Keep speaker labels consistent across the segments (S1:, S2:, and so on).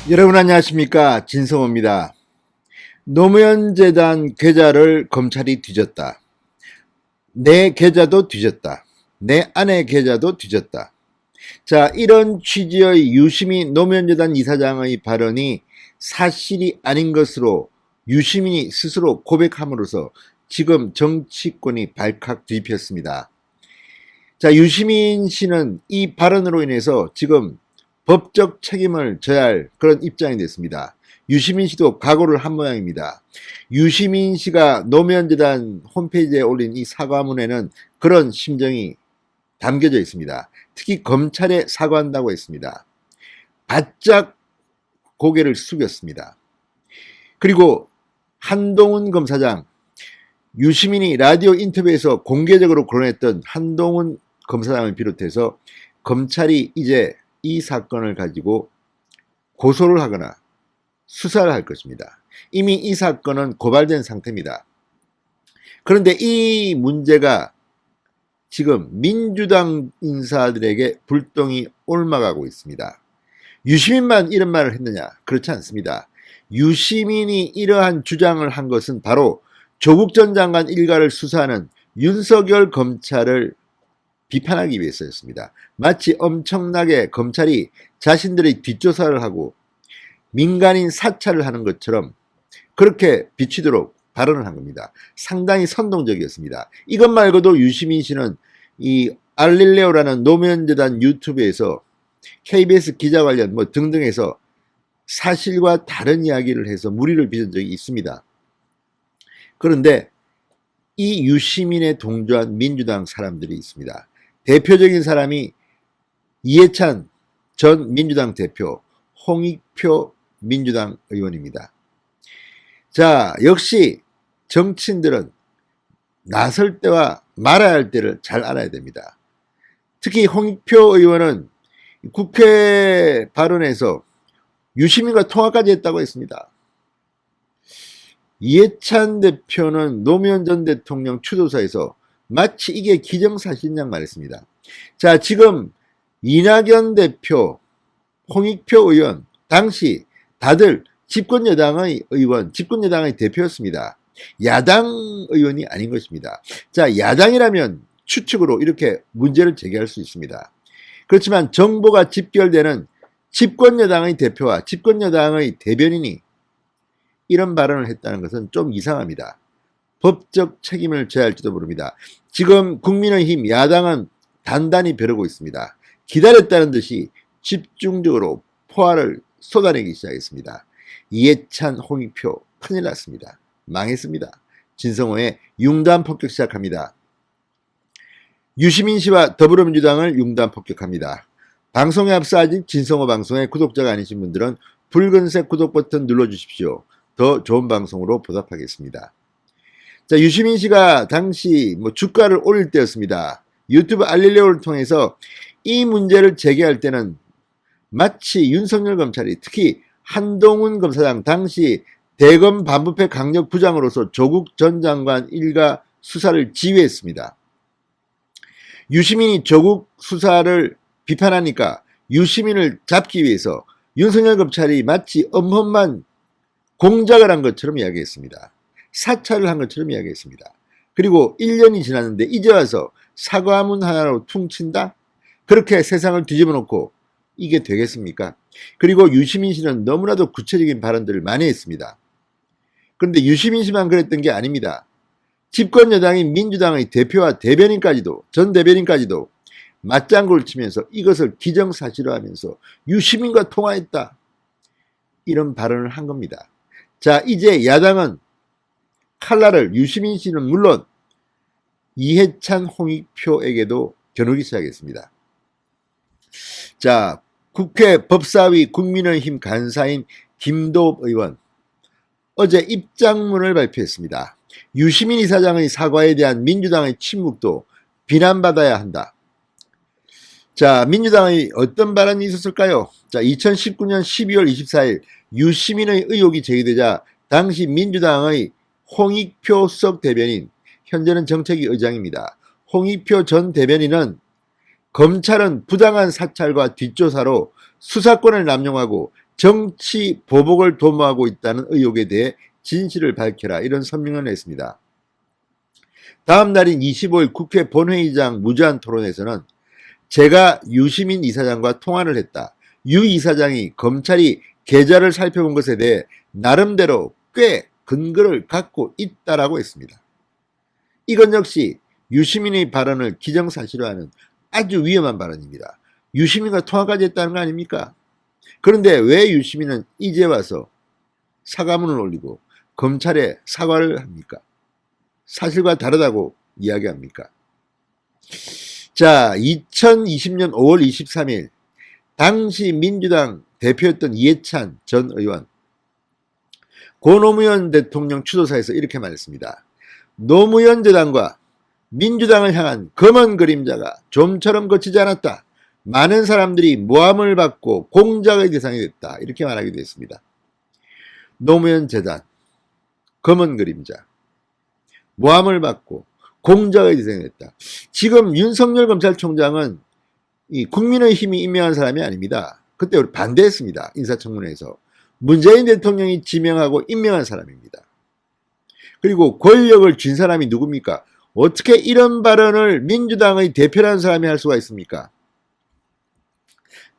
S1: 여러분 안녕하십니까, 진성호입니다. 노무현재단 계좌를 검찰이 뒤졌다. 내 계좌도 뒤졌다. 내 아내 계좌도 뒤졌다. 자, 이런 취지의 유시민 노무현재단 이사장의 발언이 사실이 아닌 것으로 유시민이 스스로 고백함으로써 지금 정치권이 발칵 뒤집혔습니다. 자, 유시민 씨는 이 발언으로 인해서 지금 법적 책임을 져야 할 그런 입장이 됐습니다. 유시민 씨도 각오를 한 모양입니다. 유시민 씨가 노무현재단 홈페이지에 올린 이 사과문에는 그런 심정이 담겨져 있습니다. 특히 검찰에 사과한다고 했습니다. 바짝 고개를 숙였습니다. 그리고 한동훈 검사장, 유시민이 라디오 인터뷰에서 공개적으로 거론했던 한동훈 검사장을 비롯해서 검찰이 이제 이 사건을 가지고 고소를 하거나 수사를 할 것입니다. 이미 이 사건은 고발된 상태입니다. 그런데 이 문제가 지금 민주당 인사들에게 불똥이 옮아가고 있습니다. 유시민만 이런 말을 했느냐? 그렇지 않습니다. 유시민이 이러한 주장을 한 것은 바로 조국 전 장관 일가를 수사하는 윤석열 검찰을 비판하기 위해서였습니다. 마치 엄청나게 검찰이 자신들의 뒷조사를 하고 민간인 사찰을 하는 것처럼 그렇게 비치도록 발언을 한 겁니다. 상당히 선동적이었습니다. 이것 말고도 유시민 씨는 이 알릴레오라는 노무현재단 유튜브에서 KBS 기자 관련 뭐 등등에서 사실과 다른 이야기를 해서 물의를 빚은 적이 있습니다. 그런데 이 유시민에 동조한 민주당 사람들이 있습니다. 대표적인 사람이 이해찬 전 민주당 대표, 홍익표 민주당 의원입니다. 자, 역시 정치인들은 나설 때와 말아야 할 때를 잘 알아야 됩니다. 특히 홍익표 의원은 국회 발언에서 유시민과 통화까지 했다고 했습니다. 이해찬 대표는 노무현 전 대통령 추도사에서 마치 이게 기정사실인 양 말했습니다. 자, 지금 이낙연 대표, 홍익표 의원, 당시 다들 집권여당의 의원, 집권여당의 대표였습니다. 야당 의원이 아닌 것입니다. 자, 야당이라면 추측으로 이렇게 문제를 제기할 수 있습니다. 그렇지만 정보가 집결되는 집권여당의 대표와 집권여당의 대변인이 이런 발언을 했다는 것은 좀 이상합니다. 법적 책임을 져야 할지도 모릅니다. 지금 국민의힘 야당은 단단히 벼르고 있습니다. 기다렸다는 듯이 집중적으로 포화를 쏟아내기 시작했습니다. 이해찬, 홍익표 큰일 났습니다. 망했습니다. 진성호의 융단 폭격 시작합니다. 유시민 씨와 더불어민주당을 융단 폭격합니다. 방송에 앞서 아직 진성호 방송의 구독자가 아니신 분들은 붉은색 구독 버튼 눌러주십시오. 더 좋은 방송으로 보답하겠습니다. 자, 유시민 씨가 당시 주가를 올릴 때였습니다. 유튜브 알릴레오를 통해서 이 문제를 제기할 때는 마치 윤석열 검찰이 특히 한동훈 검사장 당시 대검 반부패 강력부장으로서 조국 전 장관 일가 수사를 지휘했습니다. 유시민이 조국 수사를 비판하니까 유시민을 잡기 위해서 윤석열 검찰이 마치 엄험한 공작을 한 것처럼 이야기했습니다. 사찰을 한 것처럼 이야기했습니다. 그리고 1년이 지났는데 이제 와서 사과문 하나로 퉁친다? 그렇게 세상을 뒤집어 놓고 이게 되겠습니까? 그리고 유시민 씨는 너무나도 구체적인 발언들을 많이 했습니다. 그런데 유시민 씨만 그랬던 게 아닙니다. 집권 여당인 민주당의 대표와 대변인까지도, 전 대변인까지도 맞장구를 치면서 이것을 기정사실화하면서 유시민과 통화했다. 이런 발언을 한 겁니다. 자, 이제 야당은 칼날을 유시민 씨는 물론 이해찬, 홍익표에게도 겨누기 시작했습니다. 자, 국회 법사위 국민의힘 간사인 김도읍 의원 어제 입장문을 발표했습니다. 유시민 이사장의 사과에 대한 민주당의 침묵도 비난받아야 한다. 자, 민주당의 어떤 발언이 있었을까요? 자, 2019년 12월 24일 유시민의 의혹이 제기되자 당시 민주당의 홍익표 수석 대변인, 현재는 정책위 의장입니다. 홍익표 전 대변인은 검찰은 부당한 사찰과 뒷조사로 수사권을 남용하고 정치 보복을 도모하고 있다는 의혹에 대해 진실을 밝혀라, 이런 선명을 했습니다. 다음 날인 25일 국회 본회의장 무제한 토론에서는 제가 유시민 이사장과 통화를 했다. 유 이사장이 검찰이 계좌를 살펴본 것에 대해 나름대로 꽤 근거를 갖고 있다라고 했습니다. 이건 역시 유시민의 발언을 기정사실화하는 아주 위험한 발언입니다. 유시민과 통화까지 했다는 거 아닙니까? 그런데 왜 유시민은 이제 와서 사과문을 올리고 검찰에 사과를 합니까? 사실과 다르다고 이야기합니까? 자, 2020년 5월 23일 당시 민주당 대표였던 이해찬 전 의원, 고 노무현 대통령 추도사에서 이렇게 말했습니다. 노무현 재단과 민주당을 향한 검은 그림자가 좀처럼 거치지 않았다. 많은 사람들이 모함을 받고 공작의 대상이 됐다. 이렇게 말하기도 했습니다. 노무현 재단, 검은 그림자, 모함을 받고 공작의 대상이 됐다. 지금 윤석열 검찰총장은 이 국민의힘이 임명한 사람이 아닙니다. 그때 우리 반대했습니다. 인사청문회에서. 문재인 대통령이 지명하고 임명한 사람입니다. 그리고 권력을 쥔 사람이 누굽니까? 어떻게 이런 발언을 민주당의 대표라는 사람이 할 수가 있습니까?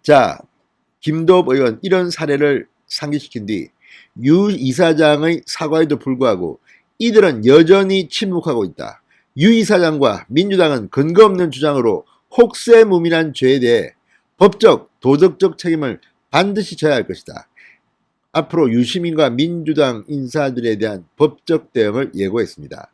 S1: 자, 김도읍 의원 이런 사례를 상기시킨 뒤 유 이사장의 사과에도 불구하고 이들은 여전히 침묵하고 있다. 유 이사장과 민주당은 근거 없는 주장으로 혹세무민한 죄에 대해 법적, 도덕적 책임을 반드시 져야 할 것이다. 앞으로 유시민과 민주당 인사들에 대한 법적 대응을 예고했습니다.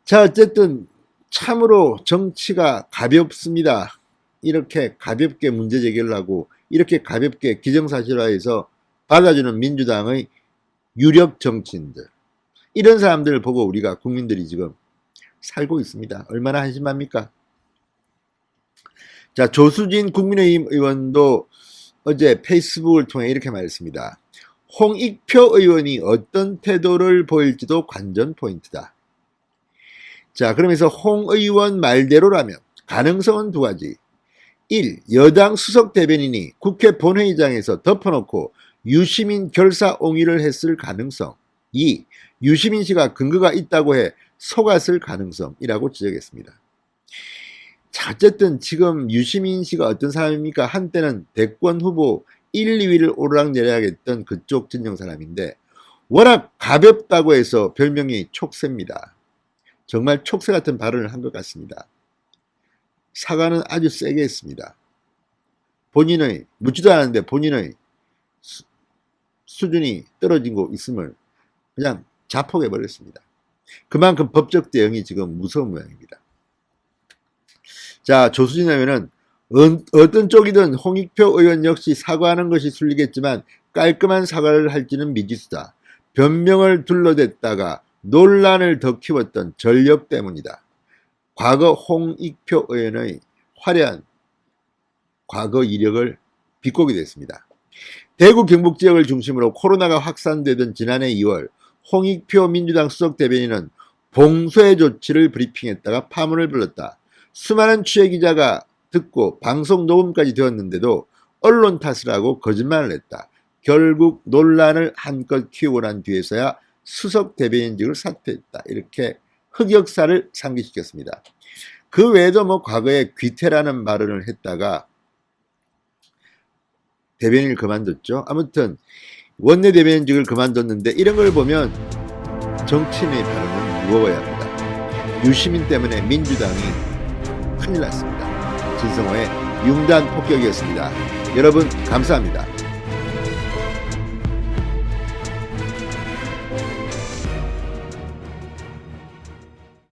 S1: 자, 어쨌든 참으로 정치가 가볍습니다. 이렇게 가볍게 문제 제기를 하고 이렇게 가볍게 기정사실화해서 받아주는 민주당의 유력 정치인들, 이런 사람들을 보고 우리가 국민들이 지금 살고 있습니다. 얼마나 한심합니까? 자, 조수진 국민의힘 의원도 어제 페이스북을 통해 이렇게 말했습니다. 홍익표 의원이 어떤 태도를 보일지도 관전 포인트다. 자, 그러면서 홍 의원 말대로라면 가능성은 두 가지. 1. 여당 수석 대변인이 국회 본회의장에서 덮어놓고 유시민 결사 옹위를 했을 가능성. 2. 유시민 씨가 근거가 있다고 해 속았을 가능성이라고 지적했습니다. 자, 어쨌든 지금 유시민 씨가 어떤 사람입니까? 한때는 대권 후보 1, 2위를 오르락내리락 했던 그쪽 진영 사람인데 워낙 가볍다고 해서 별명이 촉새입니다. 정말 촉새 같은 발언을 한 것 같습니다. 사과는 아주 세게 했습니다. 본인의, 묻지도 않았는데 본인의 수준이 떨어지고 있음을 그냥 자폭해버렸습니다. 그만큼 법적 대응이 지금 무서운 모양입니다. 자, 조수진 의원은 어떤 쪽이든 홍익표 의원 역시 사과하는 것이 순리겠지만 깔끔한 사과를 할지는 미지수다. 변명을 둘러댔다가 논란을 더 키웠던 전력 때문이다. 과거 홍익표 의원의 화려한 과거 이력을 비꼬게 됐습니다. 대구 경북 지역을 중심으로 코로나가 확산되던 지난해 2월 홍익표 민주당 수석 대변인은 봉쇄 조치를 브리핑했다가 파문을 불렀다. 수많은 취재기자가 듣고 방송 녹음까지 되었는데도 언론 탓을 하고 거짓말을 했다. 결국 논란을 한껏 키우고 난 뒤에서야 수석 대변인직을 사퇴했다. 이렇게 흑역사를 상기시켰습니다. 그 외에도 뭐 과거에 귀태라는 발언을 했다가 대변인을 그만뒀죠. 아무튼 원내대변인직을 그만뒀는데 이런 걸 보면 정치인의 발언은 무거워야 합니다. 유시민 때문에 민주당이 큰일 났습니다. 진성호의 융단 폭격이었습니다. 여러분 감사합니다.